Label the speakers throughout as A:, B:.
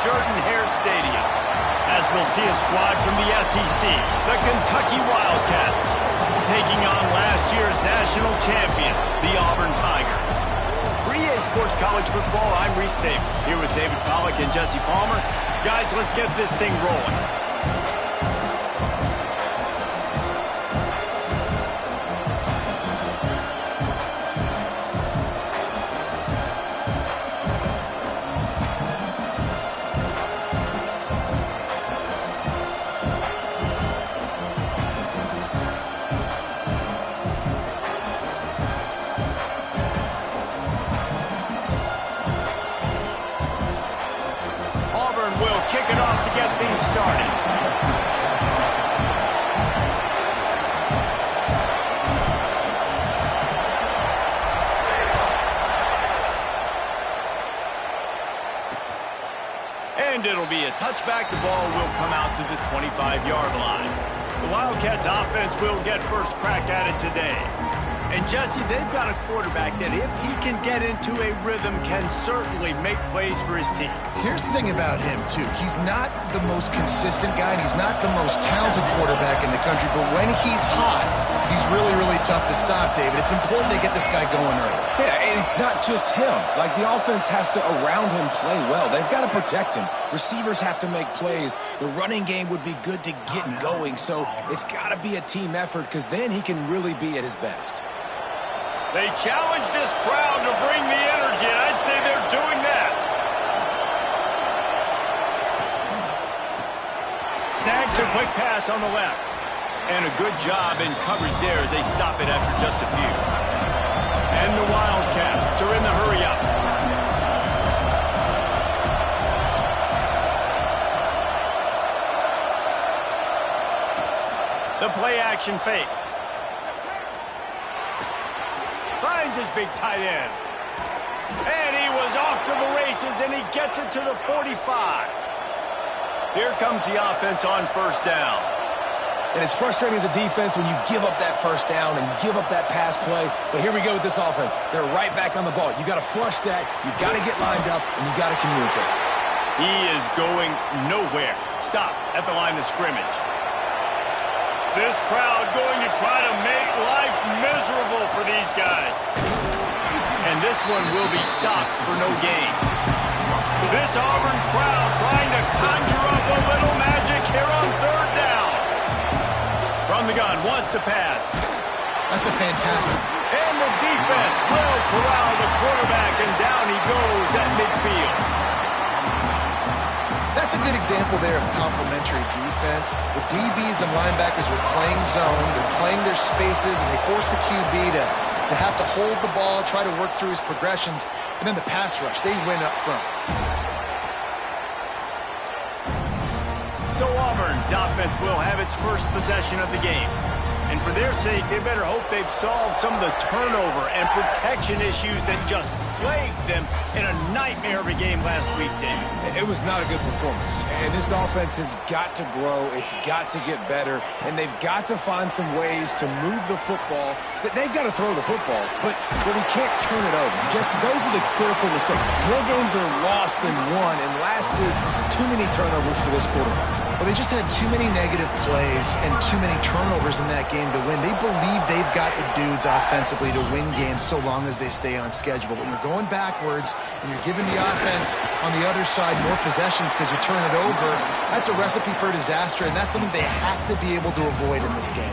A: Jordan-Hare Stadium, as we'll see a squad from the SEC, the Kentucky Wildcats, taking on last year's national champions, the Auburn Tigers. For EA Sports College Football, I'm Reese Davis, here with David Pollack and Jesse Palmer. Guys, let's get this thing rolling. Will kick it off to get things started. And it'll be a touchback. The ball will come out to the 25-yard line. The Wildcats offense will get first crack at it today. And Jesse, they've got a quarterback that if he can get into a rhythm can certainly make plays for his team.
B: Here's the thing about him, too. He's not the most consistent guy, and he's not the most talented quarterback in the country, but when he's hot, he's really, really tough to stop, David. It's important they get this guy going early.
C: Yeah, and it's not just him. Like, the offense has to, around him, play well. They've got to protect him. Receivers have to make plays. The running game would be good to get going, so it's got to be a team effort because then he can really be at his best.
A: They challenge this crowd to bring the energy, and I'd say they're doing that. Snags a quick pass on the left. And a good job in coverage there as they stop it after just a few. And the Wildcats are in the hurry-up. The play-action fake. Finds his big tight end. And he was off to the races, and he gets it to the 45. Here comes the offense on first down.
C: And it's frustrating as a defense when you give up that first down and give up that pass play. But here we go with this offense. They're right back on the ball. You got to flush that. You got to get lined up, and you got to communicate.
A: He is going nowhere. Stop at the line of scrimmage. This crowd going to try to make life miserable for these guys. And this one will be stopped for no gain. This Auburn crowd trying to conjure up a little magic here on third down. From the gun, wants to pass.
B: That's a fantastic.
A: And the defense will corral the quarterback, and down he goes at midfield.
B: That's a good example there of complementary defense. The DBs and linebackers are playing zone, they're playing their spaces, and they force the QB to have to hold the ball, try to work through his progressions, and then the pass rush, they win up front.
A: So Auburn's offense will have its first possession of the game. And for their sake, they better hope they've solved some of the turnover and protection issues that just plagued them in a nightmare of a game last week, David.
C: It was not a good performance. And this offense has got to grow. It's got to get better. And they've got to find some ways to move the football. They've got to throw the football, but he can't turn it over. Just those are the critical mistakes. More games are lost than won. And last week, too many turnovers for this quarterback.
B: Well, they just had too many negative plays and too many turnovers in that game to win. They believe they've got the dudes offensively to win games so long as they stay on schedule. But when you're going backwards and you're giving the offense on the other side more possessions because you turn it over, that's a recipe for disaster, and that's something they have to be able to avoid in this game.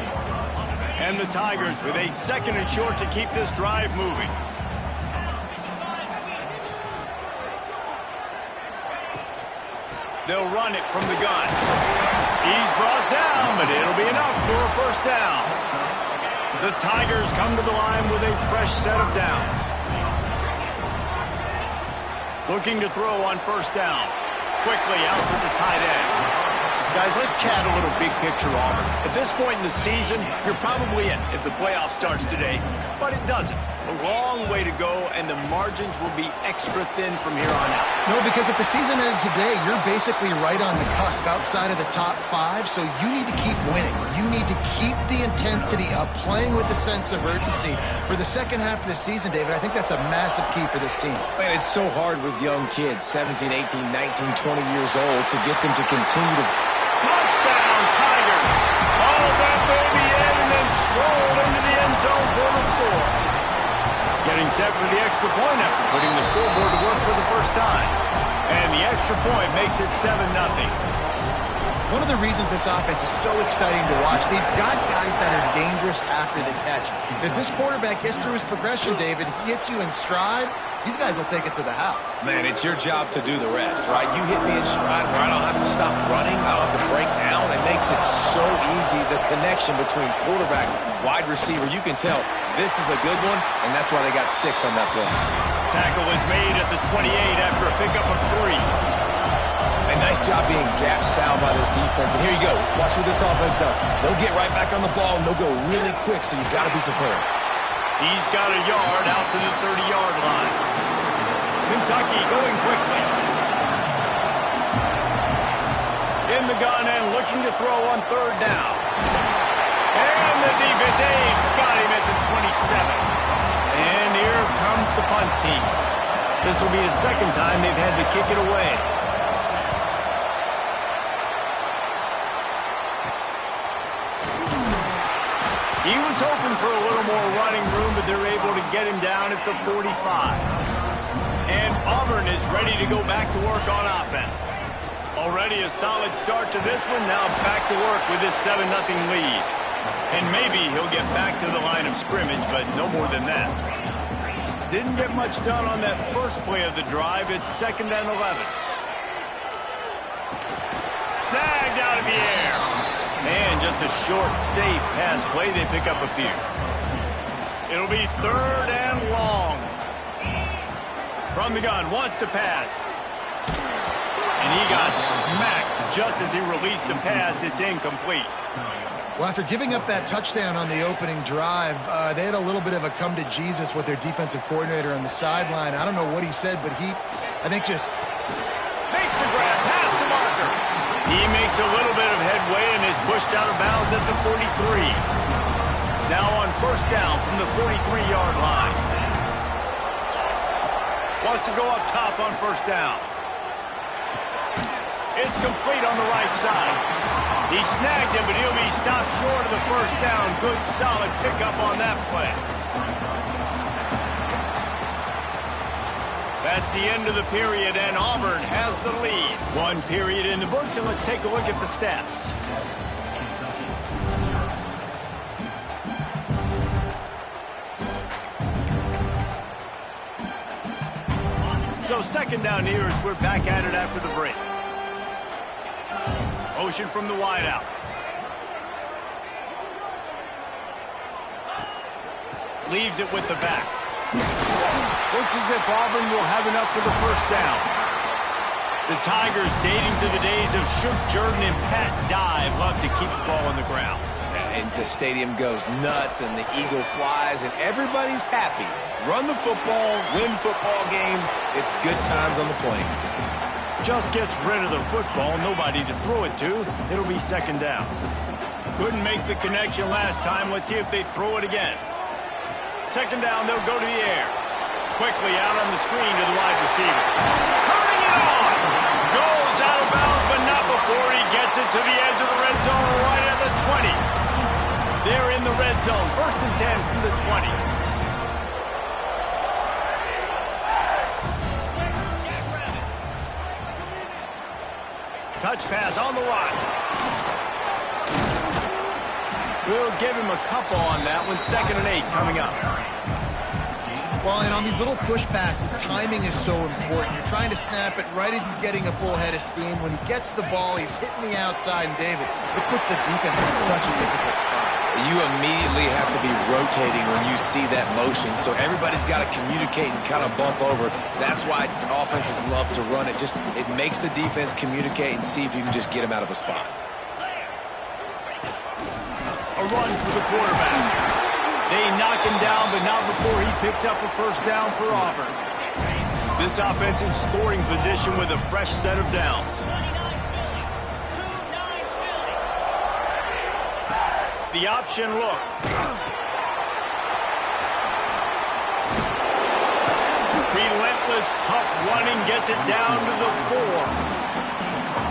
A: And the Tigers with a second and short to keep this drive moving. They'll run it from the gun. He's brought down, but it'll be enough for a first down. The Tigers come to the line with a fresh set of downs. Looking to throw on first down. Quickly out to the tight end. Guys, let's chat a little big picture Auburn. At this point in the season, you're probably in if the playoff starts today, but it doesn't. A long way to go, and the margins will be extra thin from here on out.
B: No, because if the season ended today, you're basically right on the cusp outside of the top 5, so you need to keep winning. You need to keep the intensity up, playing with a sense of urgency. For the second half of the season, David, I think that's a massive key for this team.
C: Man, it's so hard with young kids, 17, 18, 19, 20 years old, to get them to continue to...
A: Touchdown, Tigers! All that baby in and then strolled into the end zone for the score. Getting set for the extra point after putting the scoreboard to work for the first time. And the extra point makes it 7-0.
B: One of the reasons this offense is so exciting to watch, they've got guys that are dangerous after the catch. If this quarterback gets through his progression, David, he hits you in stride, these guys will take it to the house.
C: Man, it's your job to do the rest, right? You hit me in stride where I don't have to stop running, I don't have to break down. It makes it so easy, the connection between quarterback, wide receiver. You can tell this is a good one, and that's why they got 6 on that play.
A: Tackle is made at the 28 after a pickup of 3.
C: A nice job being gap sound by this defense. And here you go. Watch what this offense does. They'll get right back on the ball, and they'll go really quick, so you've got to be prepared.
A: He's got a yard out to the 30-yard line. Kentucky going quickly. In the gun and looking to throw on 3rd down. And the defense got him at the 27. And here comes the punt team. This will be the second time they've had to kick it away. He was hoping for a little more running room, but they're able to get him down at the 45. And Auburn is ready to go back to work on offense. Already a solid start to this one. Now back to work with this 7-0 lead. And maybe he'll get back to the line of scrimmage, but no more than that. Didn't get much done on that first play of the drive. It's 2nd and 11. Snagged out of the air. And just a short, safe pass play. They pick up a few. It'll be 3rd and long. From the gun, wants to pass. And he got smacked just as he released the pass. It's incomplete.
B: Well, after giving up that touchdown on the opening drive, they had a little bit of a come to Jesus with their defensive coordinator on the sideline. I don't know what he said, but I think just...
A: Makes the grab, pass to marker. He makes a little bit of headway and is pushed out of bounds at the 43. Now on 1st down from the 43-yard line. Wants to go up top on 1st down. It's complete on the right side. He snagged him, but he'll be stopped short of the 1st down. Good, solid pickup on that play. That's the end of the period, and Auburn has the lead. 1 period in the books, and let's take a look at the stats. So 2nd down here as we're back at it after the break. Motion from the wideout. Leaves it with the back. Looks as if Auburn will have enough for the 1st down. The Tigers, dating to the days of Shook Jordan and Pat Dye, love to keep the ball on the ground.
C: And the stadium goes nuts, and the eagle flies, and everybody's happy. Run the football, win football games. It's good times on the plains.
A: Just gets rid of the football, nobody to throw it to. It'll be 2nd down. Couldn't make the connection last time. Let's see if they throw it again. 2nd down, they'll go to the air. Quickly out on the screen to the wide receiver. Turning it on! Goes out of bounds, but not before he gets it to the edge of the red zone right at the 20. They're in the red zone. 1st and 10 from the 20. Touch pass on the right. We'll give him a couple on that one. 2nd and 8 coming up.
B: Well, and on these little push passes, timing is so important. You're trying to snap it right as he's getting a full head of steam. When he gets the ball, he's hitting the outside, and David, it puts the defense in such a difficult spot.
C: You immediately have to be rotating when you see that motion, so everybody's got to communicate and kind of bump over. That's why offenses love to run it. It makes the defense communicate and see if you can just get him out of a spot.
A: A run for the quarterback. They knock him down, but not before he picks up a first down for Auburn. This offense in scoring position with a fresh set of downs. The option look. Relentless, tough running gets it down to the 4.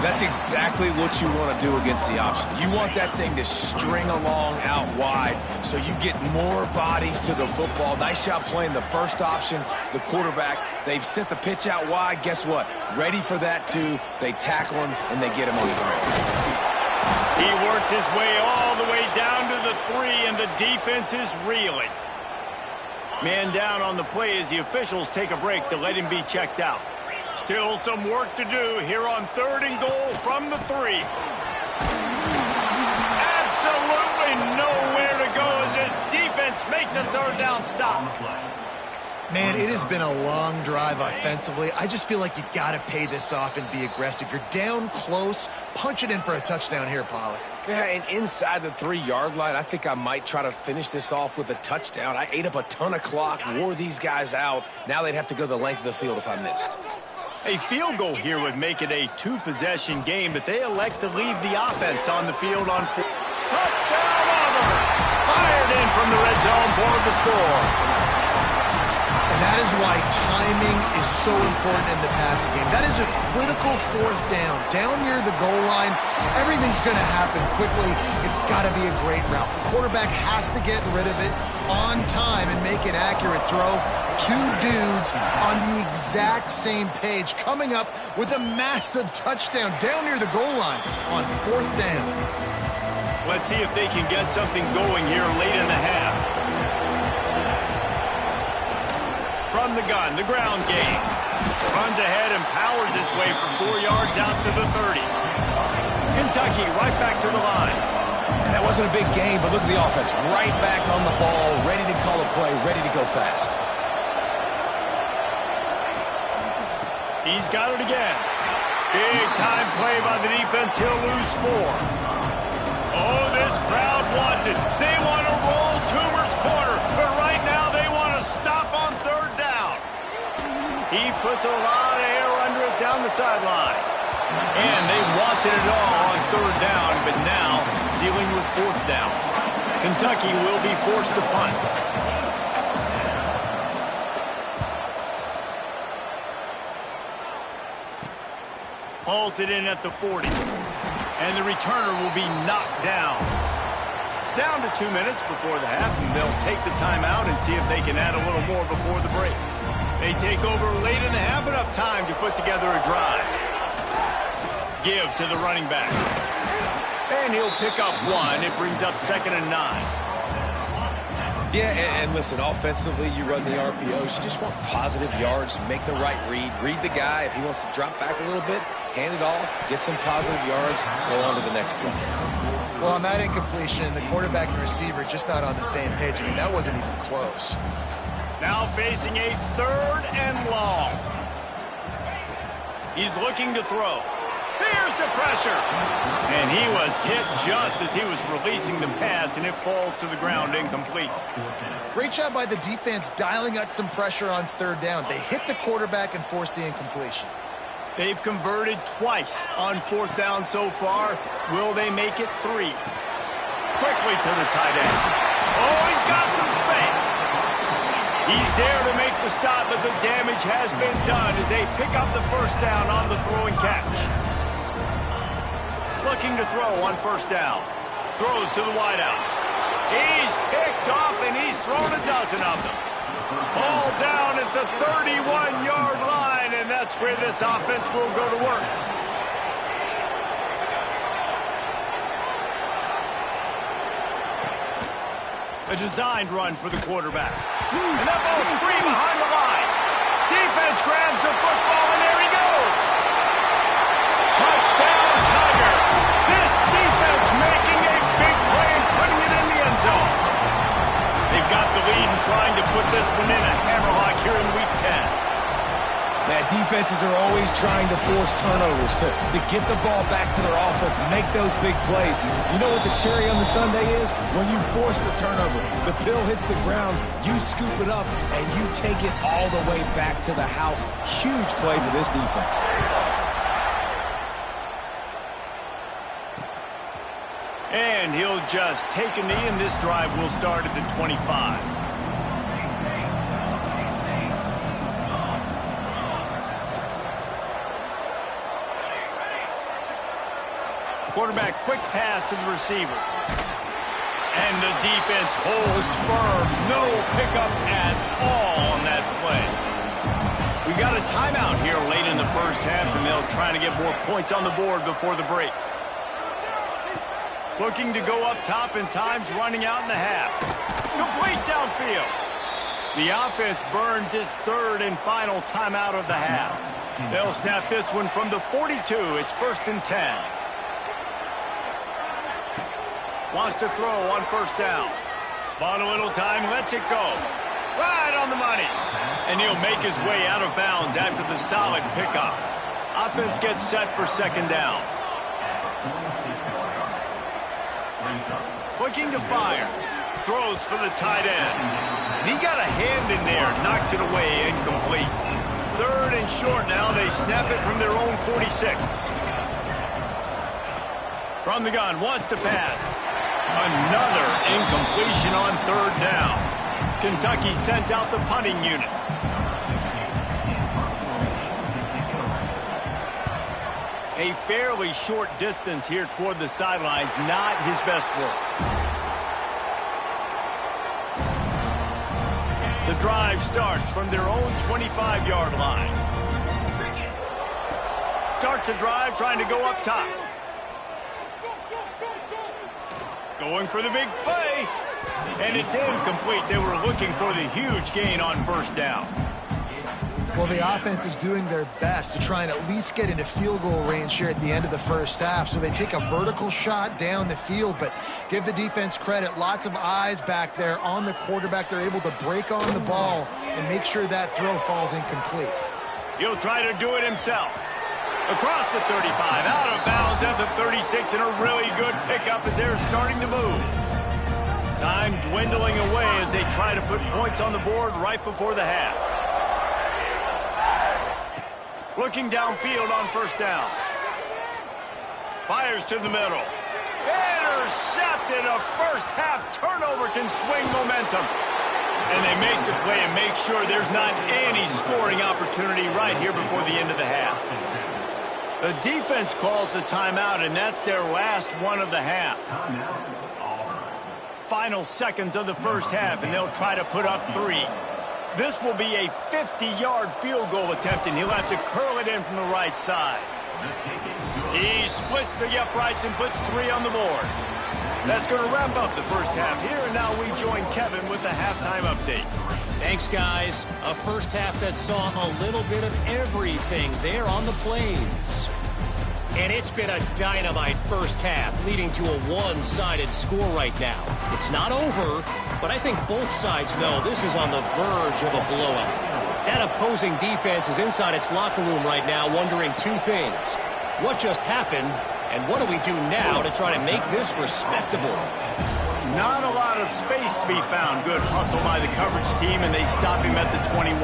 C: That's exactly what you want to do against the option. You want that thing to string along out wide so you get more bodies to the football. Nice job playing the first option, the quarterback. They've sent the pitch out wide. Guess what? Ready for that, too. They tackle him, and they get him on the ground.
A: He works his way all the way down to the 3, and the defense is reeling. Man down on the play as the officials take a break to let him be checked out. Still some work to do here on 3rd and goal from the 3. Absolutely nowhere to go as this defense makes a 3rd down stop.
B: Man, it has been a long drive offensively. I just feel like you got to pay this off and be aggressive. You're down close. Punch it in for a touchdown here, Pollard.
C: Yeah, and inside the 3-yard line, I think I might try to finish this off with a touchdown. I ate up a ton of clock, wore these guys out. Now they'd have to go the length of the field if I missed.
A: A field goal here would make it a 2-possession game, but they elect to leave the offense on the field on 4. Touchdown, Auburn! Fired in from the red zone for the score.
B: And that is why timing is so important in the passing game. That is a critical 4th down. Down near the goal line, everything's going to happen quickly. It's got to be a great route. The quarterback has to get rid of it on time and make an accurate throw. 2 dudes on the exact same page coming up with a massive touchdown down near the goal line on 4th down.
A: Let's see if they can get something going here late in the half. From the gun, the ground game. Runs ahead and powers his way for 4 yards out to the 30. Kentucky right back to the line.
C: And that wasn't a big game, but look at the offense. Right back on the ball, ready to call a play, ready to go fast.
A: He's got it again. Big time play by the defense. He'll lose 4. Oh, this crowd wants it. They want to roll Toomer's corner, but right now they want to stop on 3rd down. He puts a lot of air under it down the sideline. And they wanted it all on 3rd down, but now dealing with 4th down. Kentucky will be forced to punt. Hauls it in at the 40. And the returner will be knocked down. Down to 2 minutes before the half, and they'll take the timeout and see if they can add a little more before the break. They take over late in the half, enough time to put together a drive. Give to the running back. And he'll pick up 1. It brings up 2nd and 9.
C: Yeah, and listen, offensively, you run the RPOs. You just want positive yards, make the right read the guy. If he wants to drop back a little bit, hand it off, get some positive yards, go on to the next play.
B: Well, on that incompletion, the quarterback and receiver just not on the same page. I mean, that wasn't even close.
A: Now facing a 3rd and long. He's looking to throw. Here's the pressure. And he was hit just as he was releasing the pass, and it falls to the ground incomplete.
B: Great job by the defense dialing out some pressure on 3rd down. They hit the quarterback and forced the incompletion.
A: They've converted twice on 4th down so far. Will they make it 3? Quickly to the tight end. Oh, he's got some space. He's there to make the stop, but the damage has been done as they pick up the 1st down on the throw and catch. Looking to throw on 1st down. Throws to the wideout. He's picked off, and he's thrown a dozen of them. Ball down at the 31-yard line, and that's where this offense will go to work. A designed run for the quarterback. And that ball's free behind the line. Defense grabs the football, and there he goes. Touchdown, Tiger. This defense making a big play and putting it in the end zone. They've got the lead and trying to put this one in a hammerlock here in Week 10.
C: That defense defenses are always trying to force turnovers to get the ball back to their offense, make those big plays. You know what the cherry on the sundae is? When you force the turnover, the pill hits the ground, you scoop it up, and you take it all the way back to the house. Huge play for this defense.
A: And he'll just take a knee, and this drive will start at the 25. Quarterback, quick pass to the receiver. And the defense holds firm. No pickup at all on that play. We got a timeout here late in the first half, and they'll try to get more points on the board before the break. Looking to go up top, and time's running out in the half. Complete downfield. The offense burns its third and final timeout of the half. They'll snap this one from the 42. It's 1st and 10. Wants to throw on first down. Bought a little time, lets it go. Right on the money. And he'll make his way out of bounds after the solid pickup. Offense gets set for 2nd down. Looking to fire. Throws for the tight end. He got a hand in there. Knocks it away. Incomplete. 3rd and short now. They snap it from their own 46. From the gun. Wants to pass. Another incompletion on 3rd down. Kentucky sent out the punting unit. A fairly short distance here toward the sidelines. Not his best work. The drive starts from their own 25-yard line. Starts a drive trying to go up top. Going for the big play. And it's incomplete. They were looking for the huge gain on 1st down.
B: Well, the offense is doing their best to try and at least get into field goal range here at the end of the first half. So they take a vertical shot down the field, but give the defense credit. Lots of eyes back there on the quarterback. They're able to break on the ball and make sure that throw falls incomplete.
A: He'll try to do it himself. Across the 35, out of bounds at the 36, and a really good pickup as they're starting to move. Time dwindling away as they try to put points on the board right before the half. Looking downfield on 1st down. Fires to the middle. Intercepted. A first-half turnover can swing momentum. And they make the play and make sure there's not any scoring opportunity right here before the end of the half. The defense calls the timeout, and that's their last one of the half. Final seconds of the first half, and they'll try to put up 3. This will be a 50-yard field goal attempt, and he'll have to curl it in from the right side. He splits the uprights and puts 3 on the board. That's going to wrap up the first half here, and now we join Kevin with the halftime update.
D: Thanks, guys. A first half that saw a little bit of everything there on the Plains. And it's been a dynamite first half, leading to a one-sided score right now. It's not over, but I think both sides know this is on the verge of a blowout. That opposing defense is inside its locker room right now wondering 2 things. What just happened, and what do we do now to try to make this respectable?
A: Not a lot of space to be found. Good hustle by the coverage team, and they stop him at the 21.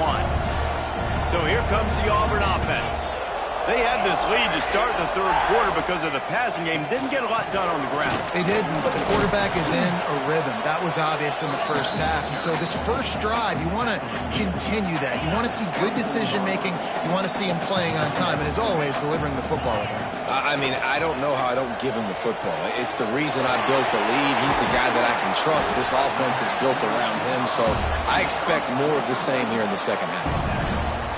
A: So here comes the Auburn offense. They had this lead to start the 3rd quarter because of the passing game. Didn't get a lot done on the ground.
B: They didn't, but the quarterback is in a rhythm. That was obvious in the first half. And so this first drive, you want to continue that. You want to see good decision-making. You want to see him playing on time. And as always, delivering the football.
C: I mean, I don't know how I don't give him the football. It's the reason I built the lead. He's the guy that I can trust. This offense is built around him. So I expect more of the same here in the second half.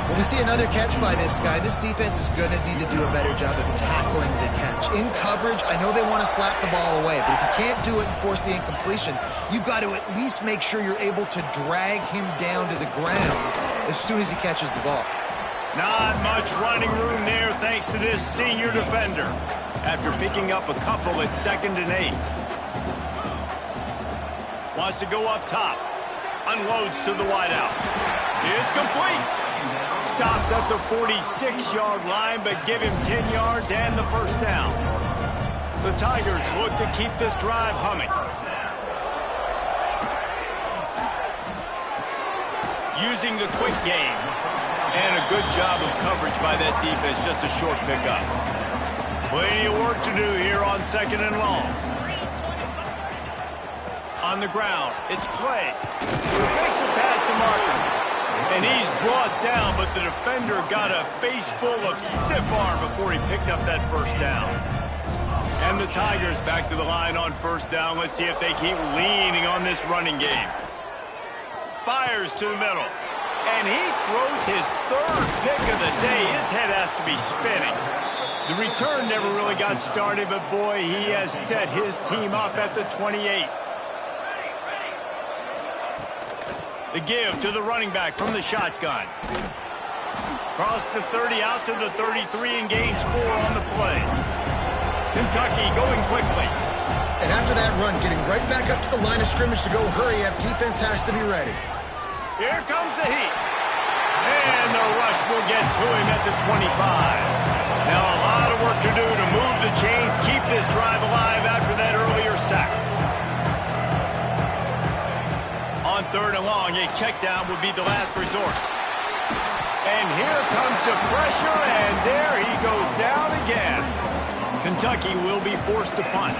B: When we see another catch by this guy, this defense is going to need to do a better job of tackling the catch. In coverage, I know they want to slap the ball away, but if you can't do it and force the incompletion, you've got to at least make sure you're able to drag him down to the ground as soon as he catches the ball.
A: Not much running room there thanks to this senior defender after picking up a couple at 2nd and 8. Wants to go up top. Unloads to the wideout. It's complete. Stopped at the 46-yard line, but give him 10 yards and the first down. The Tigers look to keep this drive humming. Using the quick game. And a good job of coverage by that defense. Just a short pickup. Plenty of work to do here on 2nd and long. On the ground, it's Clay. Makes a pass to Markham. And he's brought down, but the defender got a face full of stiff arm before he picked up that first down. And the Tigers back to the line on first down. Let's see if they keep leaning on this running game. Fires to the middle. And he throws his 3rd pick of the day. His head has to be spinning. The return never really got started, but boy, he has set his team up at the 28. The give to the running back from the shotgun. Across the 30 out to the 33 and gains 4 on the play. Kentucky going quickly.
B: And after that run, getting right back up to the line of scrimmage to go hurry up, defense has to be ready.
A: Here comes the heat. And the rush will get to him at the 25. Now a lot of work to do to move the chains, keep this drive alive after that earlier sack. On 3rd and long, a check down would be the last resort. And here comes the pressure, and there he goes down again. Kentucky will be forced to punt.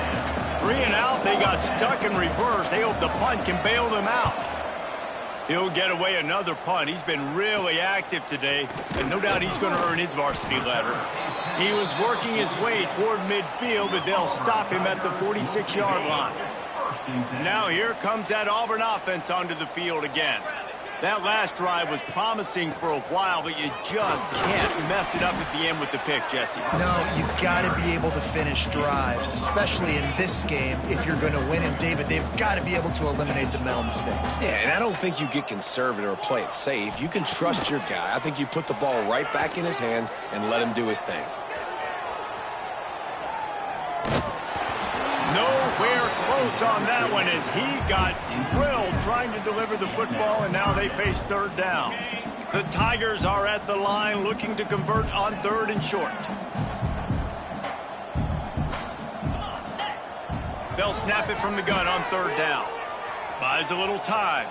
A: 3 and out, they got stuck in reverse. They hope the punt can bail them out. He'll get away another punt. He's been really active today, and no doubt he's going to earn his varsity letter. He was working his way toward midfield, but they'll stop him at the 46-yard line. Now here comes that Auburn offense onto the field again. That last drive was promising for a while, but you just can't mess it up at the end with the pick, Jesse.
B: No, you got to be able to finish drives, especially in this game if you're going to win. And, David, they've got to be able to eliminate the mental mistakes.
C: Yeah, and I don't think you get conservative or play it safe. You can trust your guy. I think you put the ball right back in his hands and let him do his thing.
A: Nowhere close on that one as he got drilled trying to deliver the football, and now they face 3rd down. The Tigers are at the line looking to convert on 3rd and short. They'll snap it from the gun on 3rd down. Buys a little time.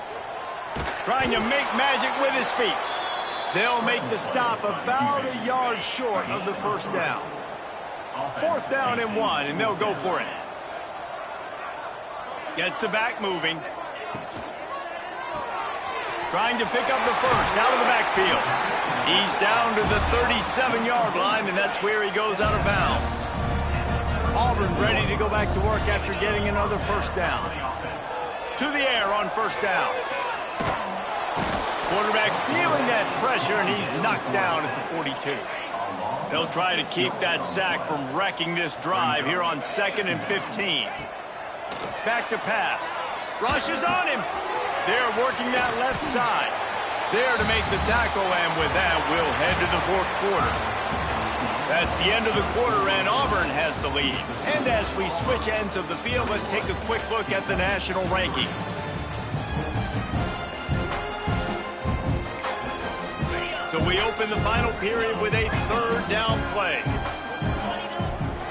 A: Trying to make magic with his feet. They'll make the stop about a yard short of the first down. 4th down and 1, and they'll go for it. Gets the back moving. Trying to pick up the first out of the backfield. He's down to the 37-yard line, and that's where he goes out of bounds. Auburn ready to go back to work after getting another first down. To the air on first down. Quarterback feeling that pressure, and he's knocked down at the 42. They'll try to keep that sack from wrecking this drive here on 2nd and 15. Back to pass. Rush is on him. They're working that left side. There to make the tackle, and with that, we'll head to the 4th quarter. That's the end of the quarter, and Auburn has the lead. And as we switch ends of the field, let's take a quick look at the national rankings. So we open the final period with a 3rd down play.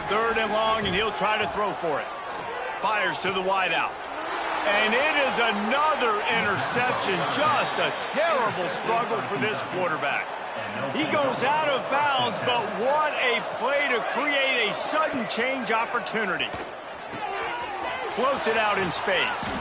A: 3rd and long, and he'll try to throw for it. Fires to the wideout. And it is another interception. Just a terrible struggle for this quarterback. He goes out of bounds, but what a play to create a sudden change opportunity. Floats it out in space.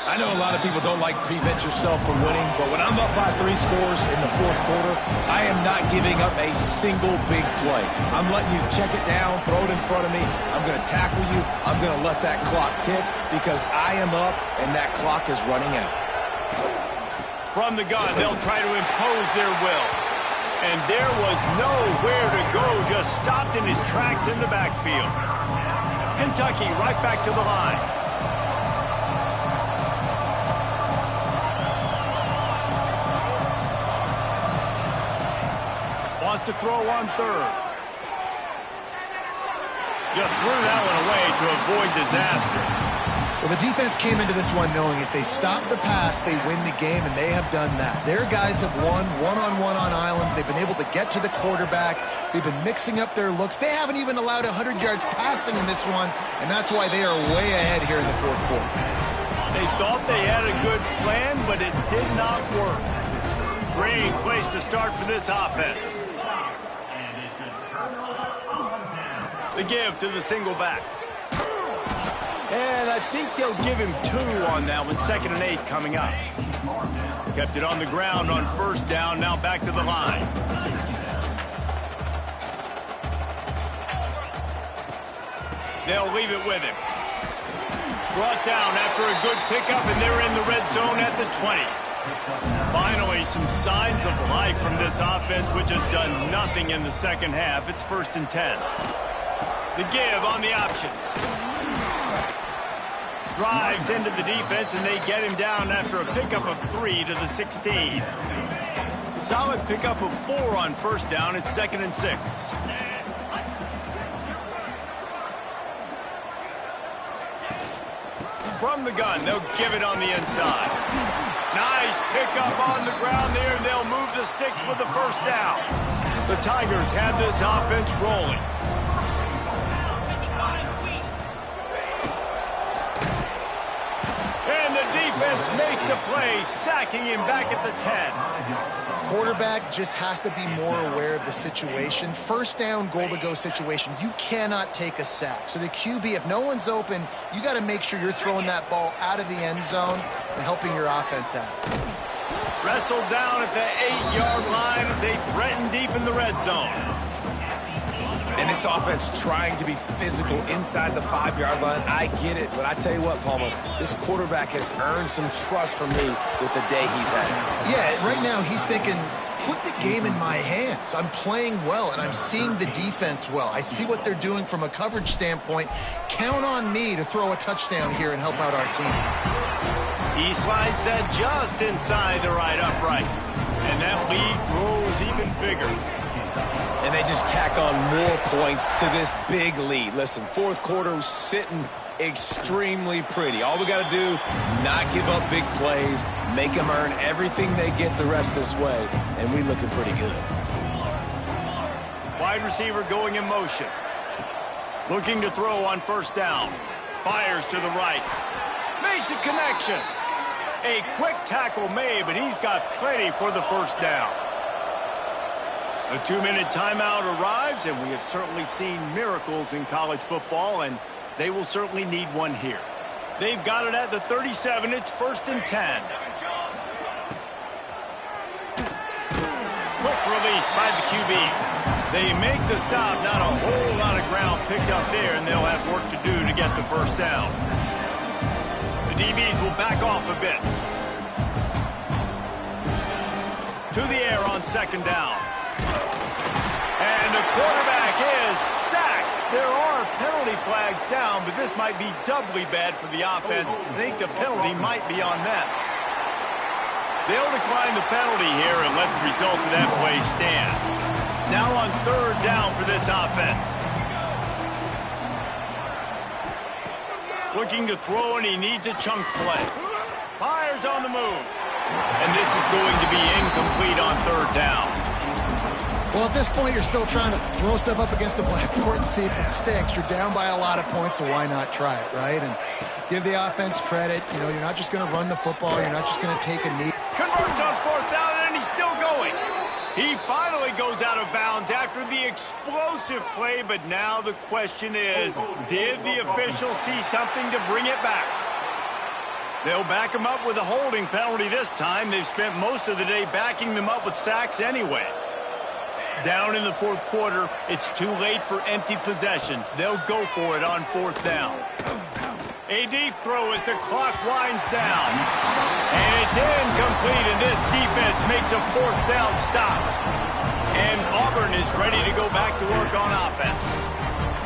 C: I know a lot of people don't like prevent yourself from winning, but when I'm up by 3 scores in the 4th quarter, I am not giving up a single big play. I'm letting you check it down, throw it in front of me. I'm going to tackle you. I'm going to let that clock tick because I am up and that clock is running out.
A: From the gun, they'll try to impose their will. And there was nowhere to go, just stopped in his tracks in the backfield. Kentucky right back to the line. Wants to throw on 3rd. Just threw that one away to avoid disaster.
B: Well, the defense came into this one knowing if they stop the pass, they win the game, and they have done that. Their guys have won one-on-one on islands. They've been able to get to the quarterback. They've been mixing up their looks. They haven't even allowed 100 yards passing in this one, and that's why they are way ahead here in the fourth quarter.
A: They thought they had a good plan, but it did not work. Great place to start for this offense. The give to the single back. And I think they'll give him 2 on that one. 2nd and 8 coming up. Kept it on the ground on first down. Now back to the line. They'll leave it with him. Brought down after a good pickup, and they're in the red zone at the 20. Finally, some signs of life from this offense, which has done nothing in the second half. It's 1st and 10. The give on the option. Drives into the defense, and they get him down after a pickup of 3 to the 16. Solid pickup of 4 on first down. It's 2nd and 6. From the gun, they'll give it on the inside. Nice pickup on the ground there, and they'll move the sticks with the first down. The Tigers have this offense rolling. And the defense makes a play, sacking him back at the 10.
B: Quarterback just has to be more aware of the situation. First down, goal-to-go situation. You cannot take a sack. So the QB, if no one's open, you got to make sure you're throwing that ball out of the end zone and helping your offense out.
A: Wrestled down at the 8-yard line as they threaten deep in the red zone.
C: And this offense trying to be physical inside the 5-yard line. I get it, but I tell you what, Palmer, this quarterback has earned some trust from me with the day he's had.
B: Yeah, right now he's thinking, put the game in my hands. I'm playing well, and I'm seeing the defense well. I see what they're doing from a coverage standpoint. Count on me to throw a touchdown here and help out our team.
A: He slides that just inside the right upright. And that lead grows even bigger.
C: And they just tack on more points to this big lead. Listen, fourth quarter was sitting extremely pretty. All we got to do, not give up big plays, make them earn everything they get the rest this way, and we looking pretty good.
A: Wide receiver going in motion. Looking to throw on first down. Fires to the right. Makes a connection. A quick tackle made, but he's got plenty for the first down. A 2-minute timeout arrives, and we have certainly seen miracles in college football, and they will certainly need one here. They've got it at the 37. It's 1st and 10. Quick release by the QB. They make the stop. Not a whole lot of ground picked up there, and they'll have work to do to get the first down. The DBs will back off a bit. To the air on 2nd down. And the quarterback is sacked. There are penalty flags down, but this might be doubly bad for the offense. I think the penalty might be on them. They'll decline the penalty here and let the result of that play stand. Now on 3rd down for this offense. Looking to throw, and he needs a chunk play. Fires on the move. And this is going to be incomplete on 3rd down.
B: Well, at this point, you're still trying to throw stuff up against the blackboard and see if it sticks. You're down by a lot of points, so why not try it, right? And give the offense credit. You know, you're not just going to run the football. You're not just going to take a knee.
A: Converts on 4th down, and he's still going. He finally goes out of bounds after the explosive play, but now the question is, did the official see something to bring it back? They'll back him up with a holding penalty this time. They've spent most of the day backing them up with sacks anyway. Down in the 4th quarter, it's too late for empty possessions. They'll go for it on 4th down. A deep throw as the clock winds down. And it's incomplete, and this defense makes a 4th down stop. And Auburn is ready to go back to work on offense.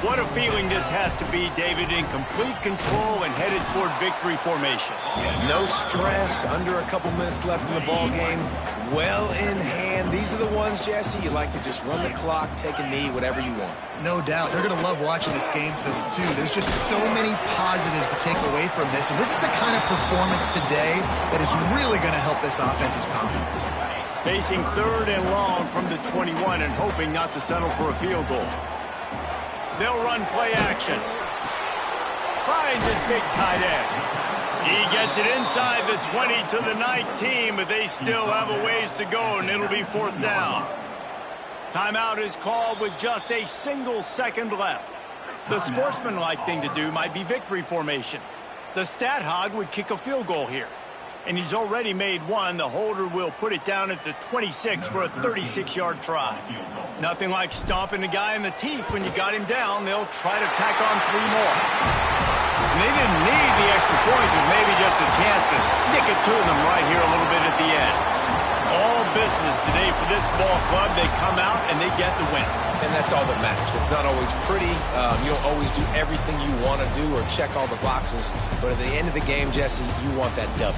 A: What a feeling this has to be, David, in complete control and headed toward victory formation.
C: Yeah, no stress, under a couple minutes left in the ball game. Well in hand. These are the ones, Jesse, you like to just run the clock, take a knee, whatever you want.
B: No doubt. They're going to love watching this game film, too. There's just so many positives to take away from this, and this is the kind of performance today that is really going to help this offense's confidence.
A: Facing 3rd and long from the 21 and hoping not to settle for a field goal. They'll run play action. Finds his big tight end. He gets it inside the 20 to the 19, but they still have a ways to go, and it'll be 4th down. Timeout is called with just a single second left. The sportsmanlike thing to do might be victory formation. The stat hog would kick a field goal here. And he's already made one. The holder will put it down at the 26 for a 36-yard try. Nothing like stomping the guy in the teeth when you got him down. They'll try to tack on 3 more. And they didn't need the extra points, but maybe just a chance to stick it to them right here a little bit at the end. All business today for this ball club. They come out and they get the win.
C: And that's all that matters. It's not always pretty. You don't always do everything you want to do or check all the boxes. But at the end of the game, Jesse, you want that W.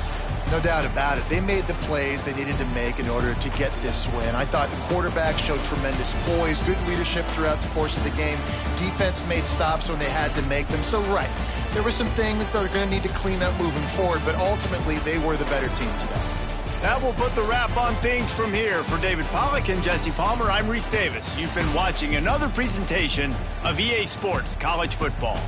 B: No doubt about it. They made the plays they needed to make in order to get this win. I thought the quarterback showed tremendous poise, good leadership throughout the course of the game. Defense made stops when they had to make them. So, right, there were some things that are going to need to clean up moving forward, but ultimately they were the better team today.
A: That will put the wrap on things from here. For David Pollack and Jesse Palmer, I'm Reese Davis. You've been watching another presentation of EA Sports College Football.